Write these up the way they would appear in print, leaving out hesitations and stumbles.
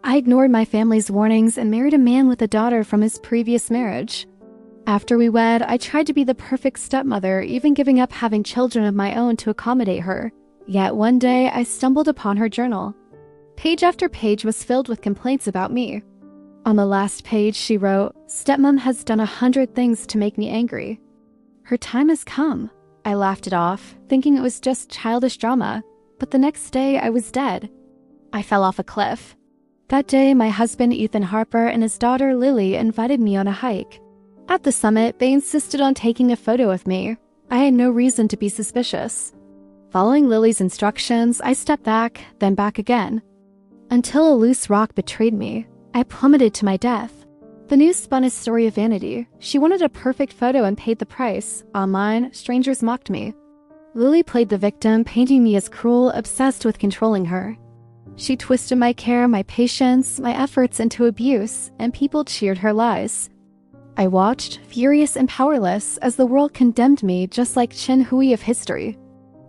I ignored my family's warnings and married a man with a daughter from his previous marriage. After we wed, I tried to be the perfect stepmother, even giving up having children of my own to accommodate her. Yet one day, I stumbled upon her journal. Page after page was filled with complaints about me. On the last page, she wrote, "Stepmom has done 100 things to make me angry. Her time has come." I laughed it off, thinking it was just childish drama, but the next day I was dead. I fell off a cliff. That day, my husband Ethan Harper and his daughter Lily invited me on a hike. At the summit, they insisted on taking a photo of me. I had no reason to be suspicious. Following Lily's instructions, I stepped back, then back again. Until a loose rock betrayed me, I plummeted to my death. The news spun a story of vanity. She wanted a perfect photo and paid the price. Online, strangers mocked me. Lily played the victim, painting me as cruel, obsessed with controlling her. She twisted my care, my patience, my efforts into abuse, and people cheered her lies. I watched, furious and powerless, as the world condemned me just like Chen Hui of history.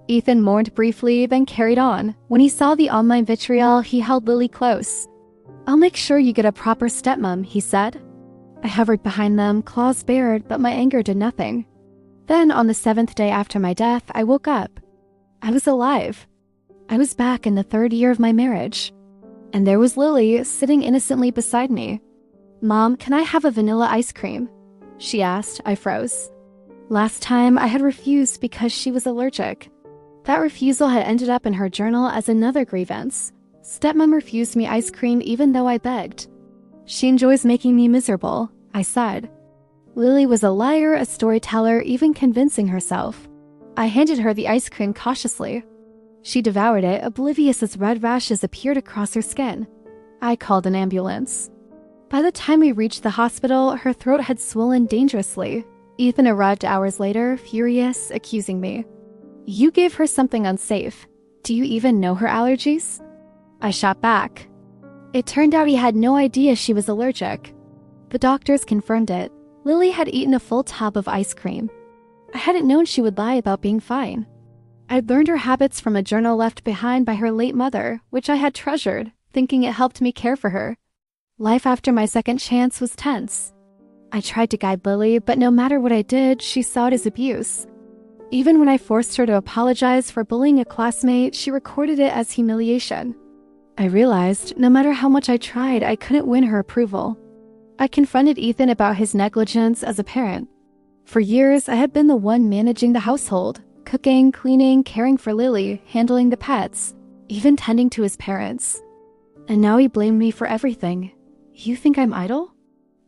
Ethan mourned briefly, then carried on. When he saw the online vitriol, he held Lily close. "I'll make sure you get a proper stepmom," he said. I hovered behind them, claws bared, but my anger did nothing. Then, on the 7th day after my death, I woke up. I was alive. I was back in the 3rd year of my marriage. And there was Lily, sitting innocently beside me. "Mom, can I have a vanilla ice cream?" she asked. I froze. Last time, I had refused because she was allergic. That refusal had ended up in her journal as another grievance. Stepmom refused me ice cream even though I begged. "She enjoys making me miserable," I said. Lily was a liar, a storyteller, even convincing herself. I handed her the ice cream cautiously. She devoured it, oblivious as red rashes appeared across her skin. I called an ambulance. By the time we reached the hospital, her throat had swollen dangerously. Ethan arrived hours later, furious, accusing me. "You gave her something unsafe. Do you even know her allergies?" I shot back. It turned out he had no idea she was allergic. The doctors confirmed it. Lily had eaten a full tub of ice cream. I hadn't known she would lie about being fine. I'd learned her habits from a journal left behind by her late mother, which I had treasured, thinking it helped me care for her. Life after my second chance was tense. I tried to guide Lily, but no matter what I did, she saw it as abuse. Even when I forced her to apologize for bullying a classmate, she recorded it as humiliation. I realized, no matter how much I tried, I couldn't win her approval. I confronted Ethan about his negligence as a parent. For years, I had been the one managing the household, cooking, cleaning, caring for Lily, handling the pets, even tending to his parents. And now he blamed me for everything. "You think I'm idle?"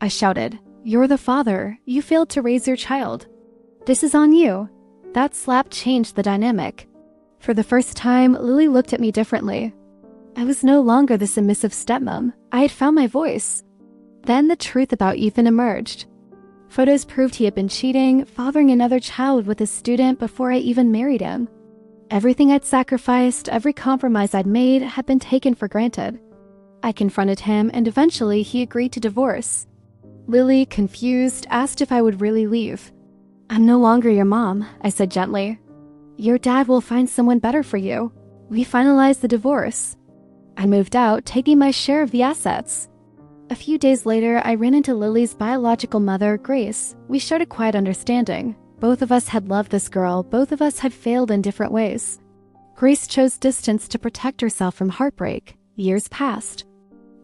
I shouted. "You're the father. You failed to raise your child. This is on you." That slap changed the dynamic. For the first time, Lily looked at me differently. I was no longer the submissive stepmom. I had found my voice. Then the truth about Ethan emerged. Photos proved he had been cheating, fathering another child with a student before I even married him. Everything I'd sacrificed, every compromise I'd made, had been taken for granted. I confronted him, and eventually he agreed to divorce. Lily, confused, asked if I would really leave. "I'm no longer your mom," I said gently. "Your dad will find someone better for you." We finalized the divorce. I moved out, taking my share of the assets. A few days later, I ran into Lily's biological mother, Grace. We shared a quiet understanding. Both of us had loved this girl. Both of us had failed in different ways. Grace chose distance to protect herself from heartbreak. Years passed.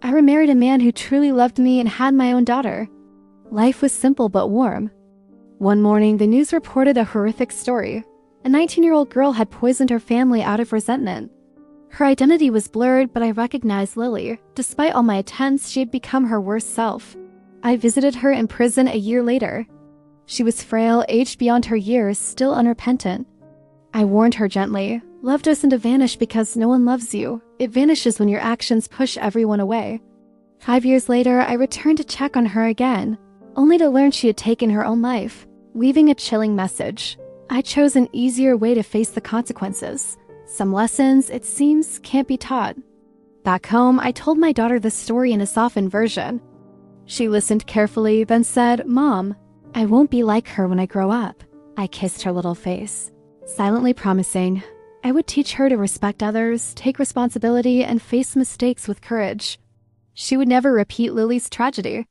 I remarried a man who truly loved me and had my own daughter. Life was simple but warm. One morning, the news reported a horrific story. A 19-year-old girl had poisoned her family out of resentment. Her identity was blurred, but I recognized Lily. Despite all my attempts, she had become her worst self. I visited her in prison a year later. She was frail, aged beyond her years, still unrepentant. I warned her gently. Love doesn't vanish because no one loves you. It vanishes when your actions push everyone away. 5 years later, I returned to check on her again, only to learn she had taken her own life, leaving a chilling message. I chose an easier way to face the consequences. Some lessons, it seems, can't be taught. Back home, I told my daughter the story in a softened version. She listened carefully, then said, "Mom, I won't be like her when I grow up." I kissed her little face, silently promising I would teach her to respect others, take responsibility, and face mistakes with courage. She would never repeat Lily's tragedy.